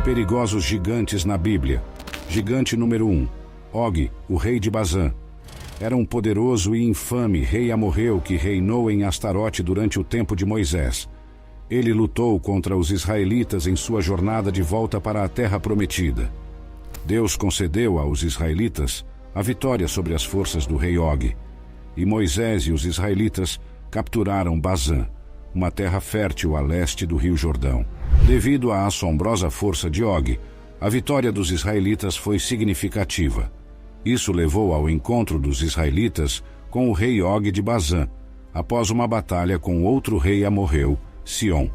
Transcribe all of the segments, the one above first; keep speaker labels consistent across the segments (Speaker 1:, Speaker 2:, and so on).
Speaker 1: Perigosos gigantes na Bíblia. Gigante número 1. Og, o rei de Bazã. Era um poderoso e infame rei amorreu que reinou em Astarote durante o tempo de Moisés. Ele lutou contra os israelitas em sua jornada de volta para a terra prometida. Deus concedeu aos israelitas a vitória sobre as forças do rei Og. E Moisés e os israelitas capturaram Bazã, uma terra fértil a leste do rio Jordão. Devido à assombrosa força de Og, a vitória dos israelitas foi significativa. Isso levou ao encontro dos israelitas com o rei Og de Bazã, após uma batalha com outro rei amorreu, Sion.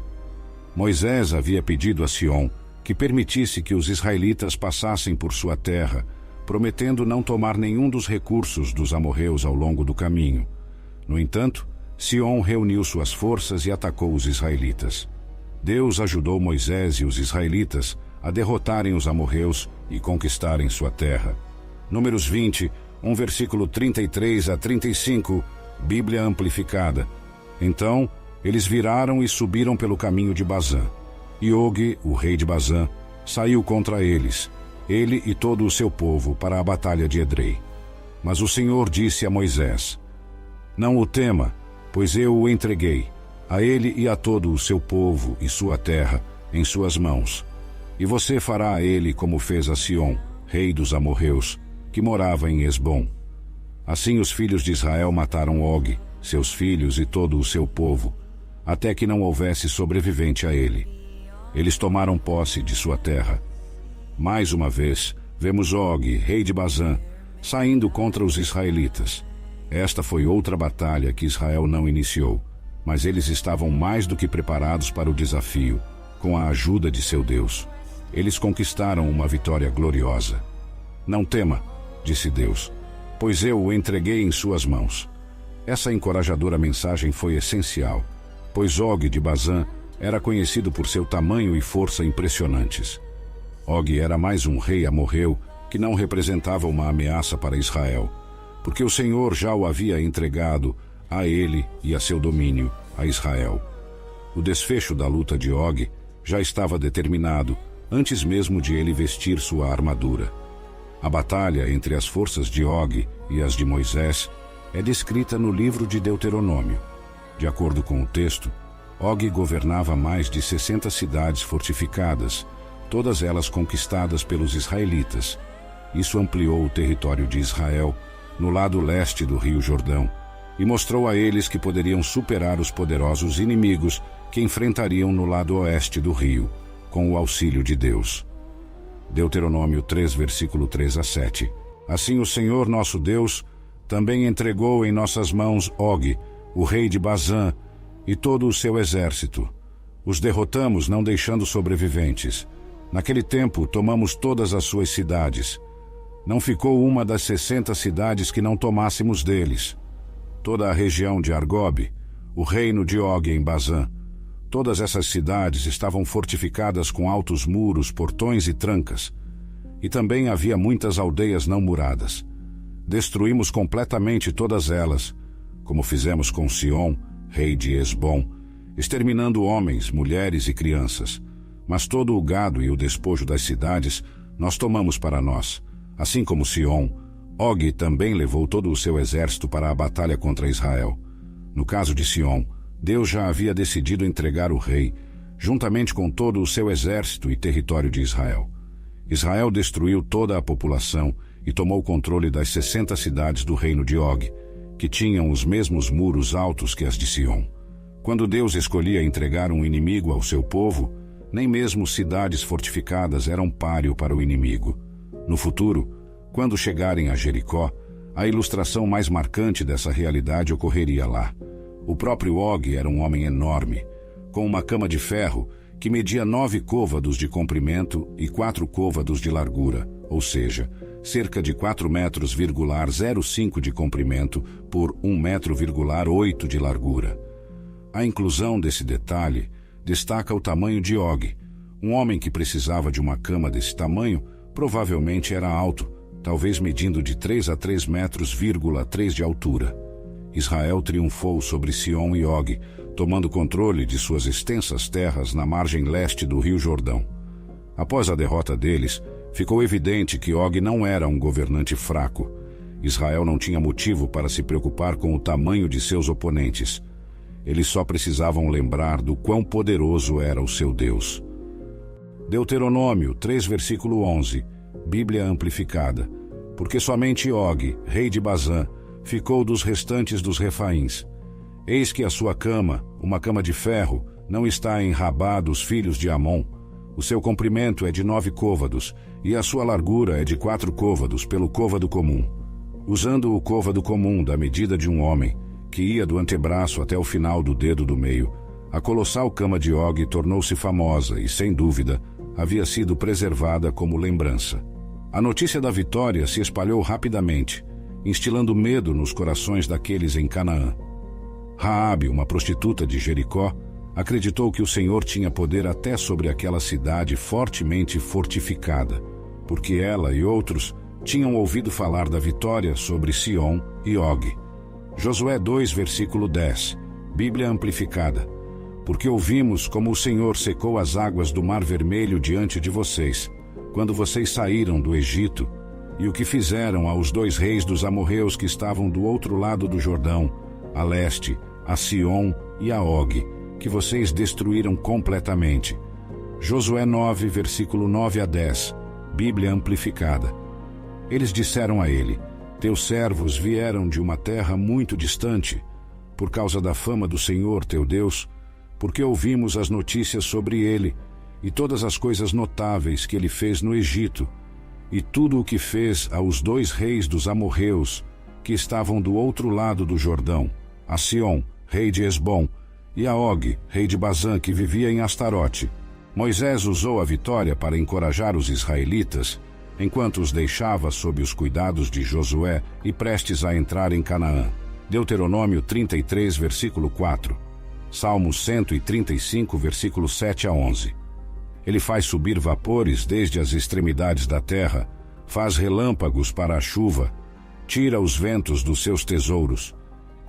Speaker 1: Moisés havia pedido a Sion que permitisse que os israelitas passassem por sua terra, prometendo não tomar nenhum dos recursos dos amorreus ao longo do caminho. No entanto, Sion reuniu suas forças e atacou os israelitas. Deus ajudou Moisés e os israelitas a derrotarem os amorreus e conquistarem sua terra. Números 20, versículo 33 a 35, Bíblia Amplificada. Então, eles viraram e subiram pelo caminho de Bazã. E Og, o rei de Bazã, saiu contra eles, ele e todo o seu povo, para a batalha de Edrei. Mas o Senhor disse a Moisés: Não o tema, pois eu o entreguei, a ele e a todo o seu povo e sua terra, em suas mãos. E você fará a ele como fez a Sion, rei dos amorreus, que morava em Esbom. Assim os filhos de Israel mataram Og, seus filhos e todo o seu povo, até que não houvesse sobrevivente a ele. Eles tomaram posse de sua terra. Mais uma vez, vemos Og, rei de Bazã, saindo contra os israelitas. Esta foi outra batalha que Israel não iniciou, mas eles estavam mais do que preparados para o desafio, com a ajuda de seu Deus. Eles conquistaram uma vitória gloriosa. Não tema, disse Deus, pois eu o entreguei em suas mãos. Essa encorajadora mensagem foi essencial, pois Og de Bazã era conhecido por seu tamanho e força impressionantes. Og era mais um rei amorreu que não representava uma ameaça para Israel, porque o Senhor já o havia entregado a ele e a seu domínio, a Israel. O desfecho da luta de Og já estava determinado, antes mesmo de ele vestir sua armadura. A batalha entre as forças de Og e as de Moisés é descrita no livro de Deuteronômio. De acordo com o texto, Og governava mais de 60 cidades fortificadas, todas elas conquistadas pelos israelitas. Isso ampliou o território de Israel no lado leste do rio Jordão e mostrou a eles que poderiam superar os poderosos inimigos que enfrentariam no lado oeste do rio, com o auxílio de Deus. Deuteronômio 3, versículo 3 a 7. Assim o Senhor nosso Deus também entregou em nossas mãos Og, o rei de Bazã, e todo o seu exército. Os derrotamos, não deixando sobreviventes. Naquele tempo, tomamos todas as suas cidades. Não ficou uma das 60 cidades que não tomássemos deles. Toda a região de Argob, o reino de Og em Bazã. Todas essas cidades estavam fortificadas com altos muros, portões e trancas. E também havia muitas aldeias não muradas. Destruímos completamente todas elas, como fizemos com Sion, rei de Esbom, exterminando homens, mulheres e crianças. Mas todo o gado e o despojo das cidades nós tomamos para nós. Assim como Sion, Og também levou todo o seu exército para a batalha contra Israel. No caso de Sion, Deus já havia decidido entregar o rei, juntamente com todo o seu exército e território de Israel. Israel destruiu toda a população e tomou controle das 60 cidades do reino de Og, que tinham os mesmos muros altos que as de Sion. Quando Deus escolhia entregar um inimigo ao seu povo, nem mesmo cidades fortificadas eram páreo para o inimigo. No futuro, quando chegarem a Jericó, a ilustração mais marcante dessa realidade ocorreria lá. O próprio Og era um homem enorme, com uma cama de ferro que media 9 côvados de comprimento e 4 côvados de largura, ou seja, cerca de 4,05 metros de comprimento por 1,8 metro de largura. A inclusão desse detalhe destaca o tamanho de Og. Um homem que precisava de uma cama desse tamanho provavelmente era alto, talvez medindo de 3 a 3,3 metros de altura. Israel triunfou sobre Sion e Og, tomando controle de suas extensas terras na margem leste do rio Jordão. Após a derrota deles, ficou evidente que Og não era um governante fraco. Israel não tinha motivo para se preocupar com o tamanho de seus oponentes. Eles só precisavam lembrar do quão poderoso era o seu Deus. Deuteronômio 3, versículo 11, Bíblia amplificada. Porque somente Og, rei de Bazã, ficou dos restantes dos Refaíns. Eis que a sua cama, uma cama de ferro, não está em Rabá dos filhos de Amon. O seu comprimento é de 9 côvados, e a sua largura é de 4 côvados pelo côvado comum. Usando o côvado comum da medida de um homem, que ia do antebraço até o final do dedo do meio, a colossal cama de Og tornou-se famosa e, sem dúvida, havia sido preservada como lembrança. A notícia da vitória se espalhou rapidamente, instilando medo nos corações daqueles em Canaã. Raabe, uma prostituta de Jericó, acreditou que o Senhor tinha poder até sobre aquela cidade fortemente fortificada, porque ela e outros tinham ouvido falar da vitória sobre Sion e Og. Josué 2, versículo 10, Bíblia amplificada. Porque ouvimos como o Senhor secou as águas do Mar Vermelho diante de vocês, quando vocês saíram do Egito, e o que fizeram aos 2 reis dos amorreus que estavam do outro lado do Jordão, a leste, a Sion e a Og, que vocês destruíram completamente. Josué 9, versículo 9 a 10, Bíblia amplificada. Eles disseram a ele: teus servos vieram de uma terra muito distante, por causa da fama do Senhor teu Deus, porque ouvimos as notícias sobre ele, e todas as coisas notáveis que ele fez no Egito, e tudo o que fez aos 2 reis dos amorreus, que estavam do outro lado do Jordão, a Sion, rei de Esbom, e a Og, rei de Bazã, que vivia em Astarote. Moisés usou a vitória para encorajar os israelitas, enquanto os deixava sob os cuidados de Josué e prestes a entrar em Canaã. Deuteronômio 33, versículo 4. Salmo 135, versículo 7 a 11. Ele faz subir vapores desde as extremidades da terra, faz relâmpagos para a chuva, tira os ventos dos seus tesouros.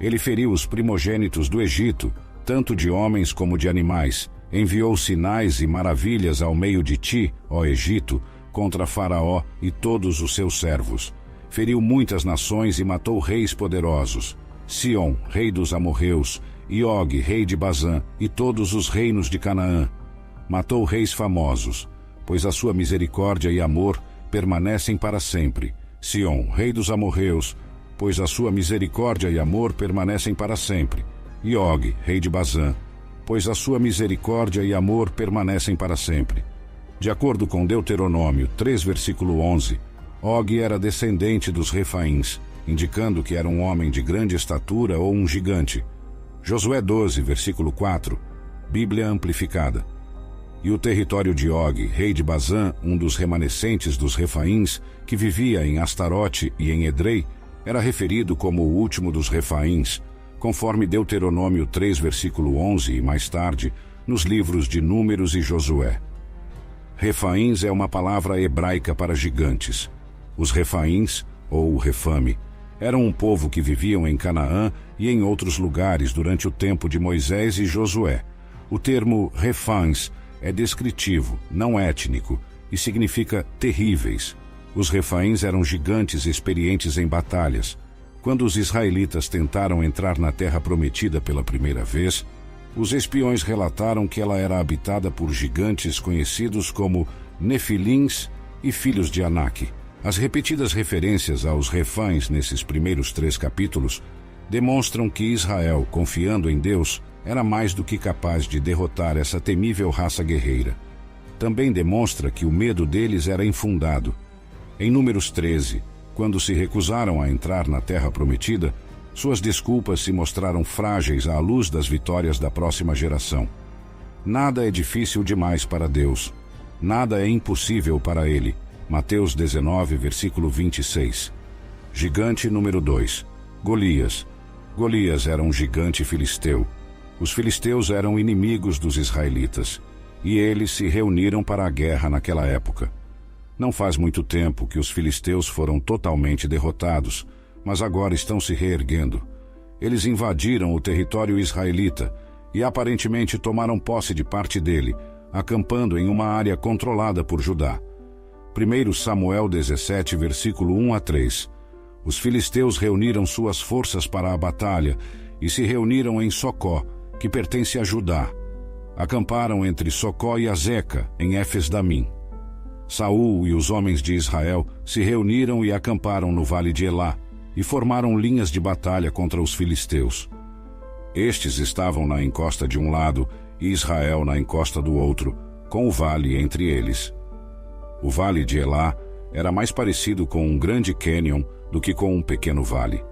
Speaker 1: Ele feriu os primogênitos do Egito, tanto de homens como de animais, enviou sinais e maravilhas ao meio de ti, ó Egito, contra Faraó e todos os seus servos. Feriu muitas nações e matou reis poderosos, Sion, rei dos amorreus, e Og, rei de Bazã, e todos os reinos de Canaã. Matou reis famosos, pois a sua misericórdia e amor permanecem para sempre. Sion, rei dos amorreus, pois a sua misericórdia e amor permanecem para sempre. E Og, rei de Bazã, pois a sua misericórdia e amor permanecem para sempre. De acordo com Deuteronômio 3, versículo 11, Og era descendente dos Refaíns, indicando que era um homem de grande estatura ou um gigante. Josué 12, versículo 4, Bíblia amplificada. E o território de Og, rei de Bazã, um dos remanescentes dos Refaíns, que vivia em Astarote e em Edrei, era referido como o último dos Refaíns, conforme Deuteronômio 3, versículo 11 e mais tarde, nos livros de Números e Josué. Refaíns é uma palavra hebraica para gigantes. Os Refaíns, ou Refame, eram um povo que viviam em Canaã e em outros lugares durante o tempo de Moisés e Josué. O termo Refãs é descritivo, não étnico, e significa terríveis. Os Refaíns eram gigantes experientes em batalhas. Quando os israelitas tentaram entrar na terra prometida pela primeira vez, os espiões relataram que ela era habitada por gigantes conhecidos como Nefilins e filhos de Anak. As repetidas referências aos Refãs nesses primeiros 3 capítulos demonstram que Israel, confiando em Deus, era mais do que capaz de derrotar essa temível raça guerreira. Também demonstra que o medo deles era infundado. Em Números 13, quando se recusaram a entrar na terra prometida, suas desculpas se mostraram frágeis à luz das vitórias da próxima geração. Nada é difícil demais para Deus. Nada é impossível para Ele. Mateus 19, versículo 26. Gigante número 2. Golias. Golias era um gigante filisteu. Os filisteus eram inimigos dos israelitas, e eles se reuniram para a guerra naquela época. Não faz muito tempo que os filisteus foram totalmente derrotados, mas agora estão se reerguendo. Eles invadiram o território israelita e aparentemente tomaram posse de parte dele, acampando em uma área controlada por Judá. 1 Samuel 17, versículo 1 a 3. Os filisteus reuniram suas forças para a batalha e se reuniram em Socó, que pertence a Judá. Acamparam entre Socó e Azeca, em Éfes-Damim. Saul e os homens de Israel se reuniram e acamparam no vale de Elá e formaram linhas de batalha contra os filisteus. Estes estavam na encosta de um lado e Israel na encosta do outro, com o vale entre eles. O vale de Elá era mais parecido com um grande cânion do que com um pequeno vale.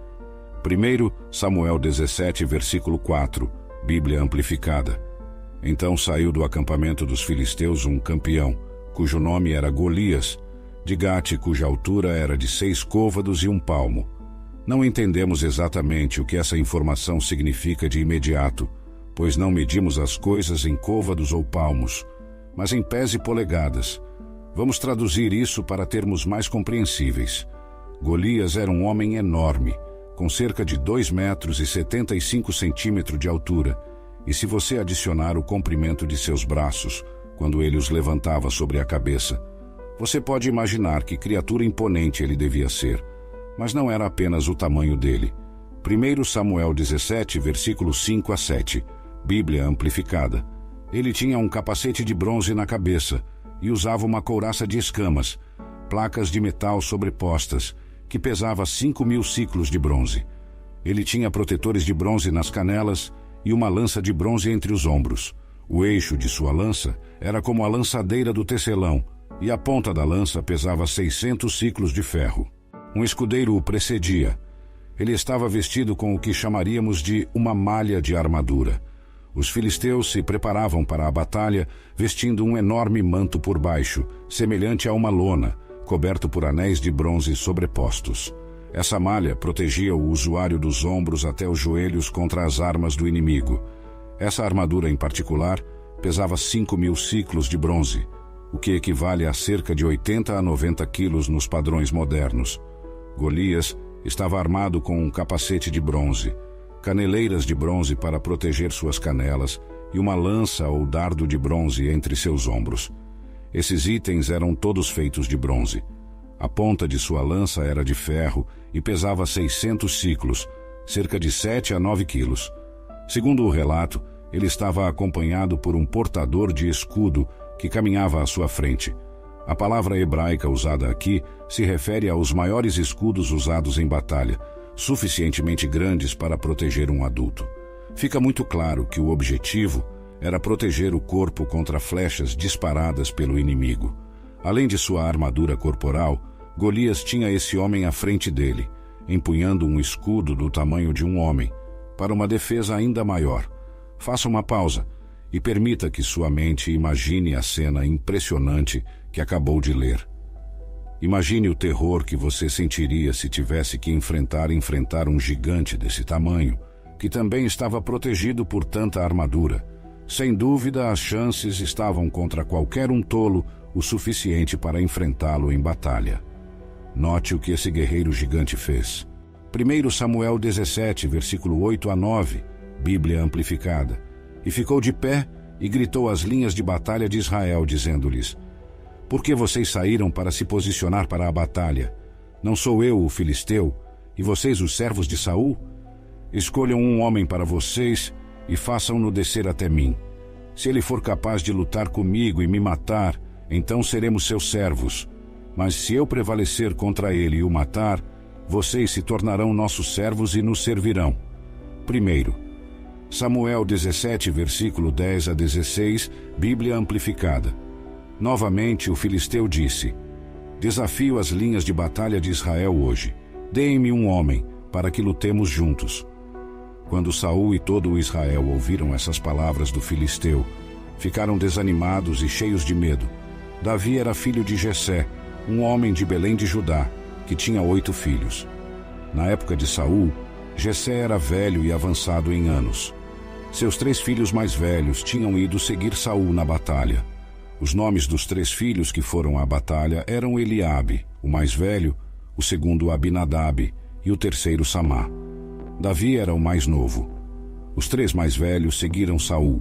Speaker 1: 1 Samuel 17, versículo 4, Bíblia amplificada. Então saiu do acampamento dos filisteus um campeão, cujo nome era Golias, de Gate, cuja altura era de 6 côvados e 1 palmo. Não entendemos exatamente o que essa informação significa de imediato, pois não medimos as coisas em côvados ou palmos, mas em pés e polegadas. Vamos traduzir isso para termos mais compreensíveis. Golias era um homem enorme, com cerca de 2 metros e 75 centímetros de altura, e se você adicionar o comprimento de seus braços, quando ele os levantava sobre a cabeça, você pode imaginar que criatura imponente ele devia ser. Mas não era apenas o tamanho dele. 1 Samuel 17, versículos 5 a 7, Bíblia amplificada. Ele tinha um capacete de bronze na cabeça e usava uma couraça de escamas, placas de metal sobrepostas, que pesava 5.000 ciclos de bronze. Ele tinha protetores de bronze nas canelas e uma lança de bronze entre os ombros. O eixo de sua lança era como a lançadeira do tecelão, e a ponta da lança pesava 600 ciclos de ferro. Um escudeiro o precedia. Ele estava vestido com o que chamaríamos de uma malha de armadura. Os filisteus se preparavam para a batalha vestindo um enorme manto por baixo, semelhante a uma lona, coberto por anéis de bronze sobrepostos. Essa malha protegia o usuário dos ombros até os joelhos contra as armas do inimigo. Essa armadura em particular pesava 5.000 ciclos de bronze, o que equivale a cerca de 80 a 90 quilos nos padrões modernos. Golias estava armado com um capacete de bronze, caneleiras de bronze para proteger suas canelas e uma lança ou dardo de bronze entre seus ombros. Esses itens eram todos feitos de bronze. A ponta de sua lança era de ferro e pesava 600 ciclos, cerca de 7 a 9 quilos. Segundo o relato, ele estava acompanhado por um portador de escudo que caminhava à sua frente. A palavra hebraica usada aqui se refere aos maiores escudos usados em batalha, suficientemente grandes para proteger um adulto. Fica muito claro que o objetivo era proteger o corpo contra flechas disparadas pelo inimigo. Além de sua armadura corporal, Golias tinha esse homem à frente dele, empunhando um escudo do tamanho de um homem, para uma defesa ainda maior. Faça uma pausa e permita que sua mente imagine a cena impressionante que acabou de ler. Imagine o terror que você sentiria se tivesse que enfrentar um gigante desse tamanho, que também estava protegido por tanta armadura. Sem dúvida, as chances estavam contra qualquer um tolo o suficiente para enfrentá-lo em batalha. Note o que esse guerreiro gigante fez. 1 Samuel 17, versículo 8 a 9, Bíblia amplificada. E ficou de pé e gritou às linhas de batalha de Israel, dizendo-lhes: Por que vocês saíram para se posicionar para a batalha? Não sou eu o filisteu, e vocês os servos de Saul? Escolham um homem para vocês e façam-no descer até mim. Se ele for capaz de lutar comigo e me matar, então seremos seus servos. Mas se eu prevalecer contra ele e o matar, vocês se tornarão nossos servos e nos servirão. 1 Samuel 17, versículo 10 a 16, Bíblia amplificada. Novamente o filisteu disse: Desafio as linhas de batalha de Israel hoje. Deem-me um homem, para que lutemos juntos. Quando Saul e todo o Israel ouviram essas palavras do filisteu, ficaram desanimados e cheios de medo. Davi era filho de Jessé, um homem de Belém de Judá, que tinha 8 filhos. Na época de Saul, Jessé era velho e avançado em anos. Seus 3 filhos mais velhos tinham ido seguir Saul na batalha. Os nomes dos 3 filhos que foram à batalha eram Eliabe, o mais velho, o segundo Abinadab e o terceiro Samá. Davi era o mais novo. Os 3 mais velhos seguiram Saul.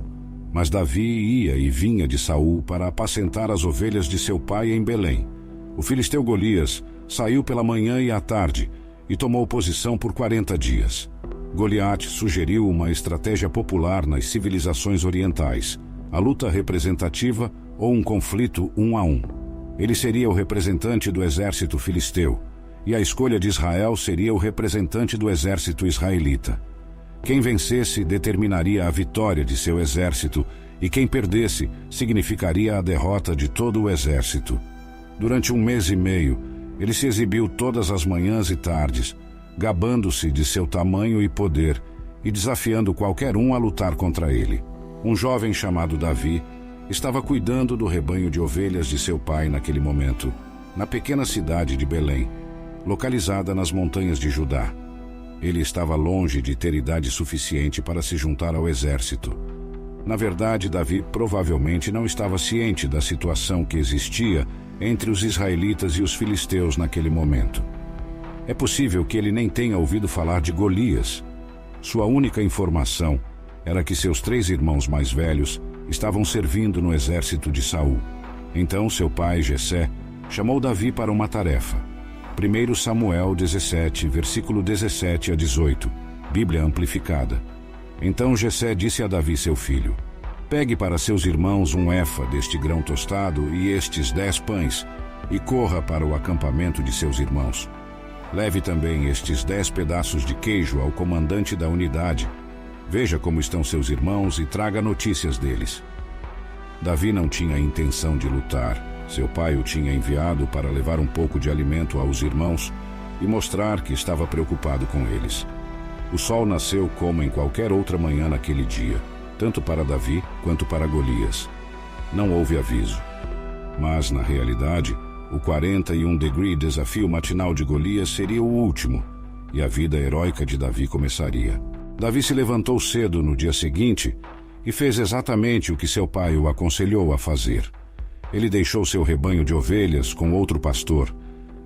Speaker 1: Mas Davi ia e vinha de Saul para apacentar as ovelhas de seu pai em Belém. O filisteu Golias saiu pela manhã e à tarde e tomou posição por 40 dias. Goliate sugeriu uma estratégia popular nas civilizações orientais, a luta representativa ou um conflito 1 a 1. Ele seria o representante do exército filisteu, e a escolha de Israel seria o representante do exército israelita. Quem vencesse determinaria a vitória de seu exército, e quem perdesse significaria a derrota de todo o exército. Durante 1 mês e meio, ele se exibiu todas as manhãs e tardes, gabando-se de seu tamanho e poder e desafiando qualquer um a lutar contra ele. Um jovem chamado Davi estava cuidando do rebanho de ovelhas de seu pai naquele momento, na pequena cidade de Belém, localizada nas montanhas de Judá. Ele estava longe de ter idade suficiente para se juntar ao exército. Na verdade, Davi provavelmente não estava ciente da situação que existia entre os israelitas e os filisteus naquele momento. É possível que ele nem tenha ouvido falar de Golias. Sua única informação era que seus 3 irmãos mais velhos estavam servindo no exército de Saul. Então seu pai, Jessé, chamou Davi para uma tarefa. 1 Samuel 17, versículo 17 a 18, Bíblia amplificada. Então Jessé disse a Davi, seu filho: pegue para seus irmãos 1 efa deste grão tostado e estes 10 pães, e corra para o acampamento de seus irmãos. Leve também estes 10 pedaços de queijo ao comandante da unidade. Veja como estão seus irmãos e traga notícias deles. Davi não tinha intenção de lutar. Seu pai o tinha enviado para levar um pouco de alimento aos irmãos e mostrar que estava preocupado com eles. O sol nasceu como em qualquer outra manhã naquele dia, tanto para Davi quanto para Golias. Não houve aviso. Mas, na realidade, o 41° desafio matinal de Golias seria o último, e a vida heróica de Davi começaria. Davi se levantou cedo no dia seguinte e fez exatamente o que seu pai o aconselhou a fazer. Ele deixou seu rebanho de ovelhas com outro pastor,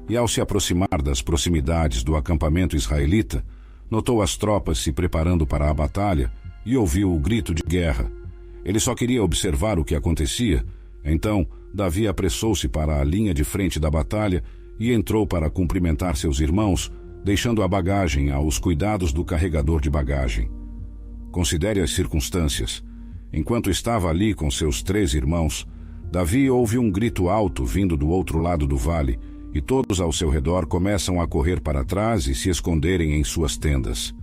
Speaker 1: e ao se aproximar das proximidades do acampamento israelita, notou as tropas se preparando para a batalha e ouviu o grito de guerra. Ele só queria observar o que acontecia. Então, Davi apressou-se para a linha de frente da batalha e entrou para cumprimentar seus irmãos, deixando a bagagem aos cuidados do carregador de bagagem. Considere as circunstâncias. Enquanto estava ali com seus 3 irmãos, Davi ouve um grito alto vindo do outro lado do vale, e todos ao seu redor começam a correr para trás e se esconderem em suas tendas.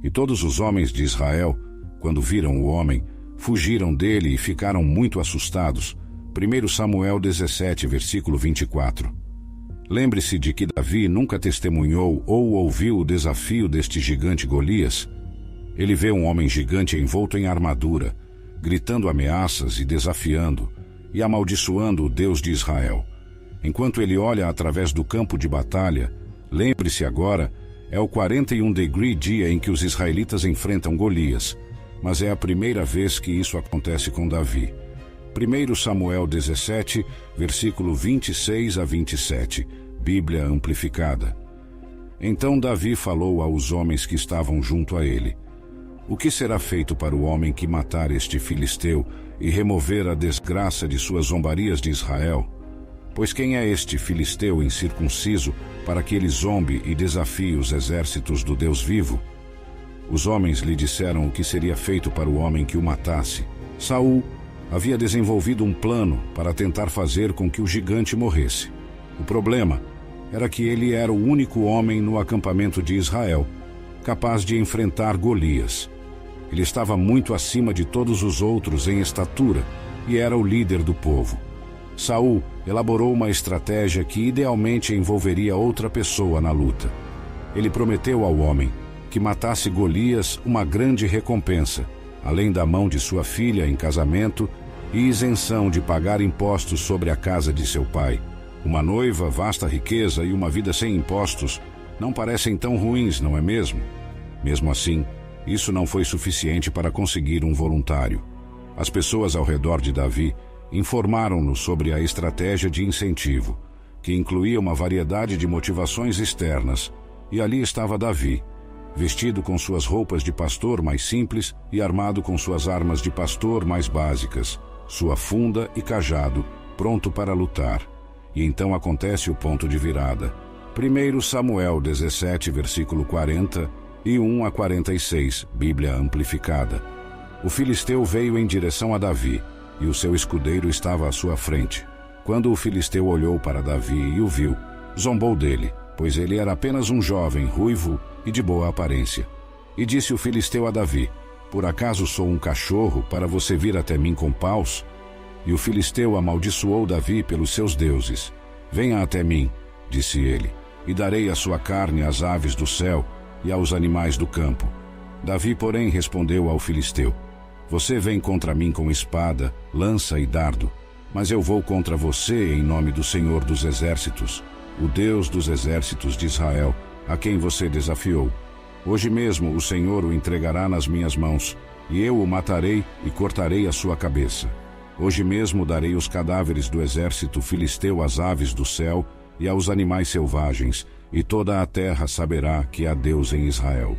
Speaker 1: E todos os homens de Israel, quando viram o homem, fugiram dele e ficaram muito assustados. 1 Samuel 17, versículo 24. Lembre-se de que Davi nunca testemunhou ou ouviu o desafio deste gigante Golias. Ele vê um homem gigante envolto em armadura, gritando ameaças e desafiando, e amaldiçoando o Deus de Israel. Enquanto ele olha através do campo de batalha, lembre-se agora, é o 41° dia em que os israelitas enfrentam Golias, mas é a primeira vez que isso acontece com Davi. 1 Samuel 17, versículo 26 a 27, Bíblia amplificada. Então Davi falou aos homens que estavam junto a ele: o que será feito para o homem que matar este filisteu e remover a desgraça de suas zombarias de Israel? Pois quem é este filisteu incircunciso para que ele zombe e desafie os exércitos do Deus vivo? Os homens lhe disseram o que seria feito para o homem que o matasse. Saul havia desenvolvido um plano para tentar fazer com que o gigante morresse. O problema era que ele era o único homem no acampamento de Israel capaz de enfrentar Golias. Ele estava muito acima de todos os outros em estatura e era o líder do povo. Saul elaborou uma estratégia que idealmente envolveria outra pessoa na luta. Ele prometeu ao homem que matasse Golias uma grande recompensa, além da mão de sua filha em casamento e isenção de pagar impostos sobre a casa de seu pai. Uma noiva, vasta riqueza e uma vida sem impostos não parecem tão ruins, não é mesmo? Mesmo assim, isso não foi suficiente para conseguir um voluntário. As pessoas ao redor de Davi informaram-no sobre a estratégia de incentivo, que incluía uma variedade de motivações externas, e ali estava Davi, vestido com suas roupas de pastor mais simples e armado com suas armas de pastor mais básicas, sua funda e cajado, pronto para lutar. E então acontece o ponto de virada. 1 Samuel 17, versículo 40 e 1 a 46, Bíblia amplificada. O filisteu veio em direção a Davi, e o seu escudeiro estava à sua frente. Quando o filisteu olhou para Davi e o viu, zombou dele, pois ele era apenas um jovem, ruivo e de boa aparência. E disse o filisteu a Davi: por acaso sou um cachorro para você vir até mim com paus? E o filisteu amaldiçoou Davi pelos seus deuses. Venha até mim, disse ele, e darei a sua carne às aves do céu e aos animais do campo. Davi, porém, respondeu ao filisteu: você vem contra mim com espada, lança e dardo, mas eu vou contra você em nome do Senhor dos Exércitos, o Deus dos exércitos de Israel, a quem você desafiou. Hoje mesmo o Senhor o entregará nas minhas mãos, e eu o matarei e cortarei a sua cabeça. Hoje mesmo darei os cadáveres do exército filisteu às aves do céu e aos animais selvagens, e toda a terra saberá que há Deus em Israel.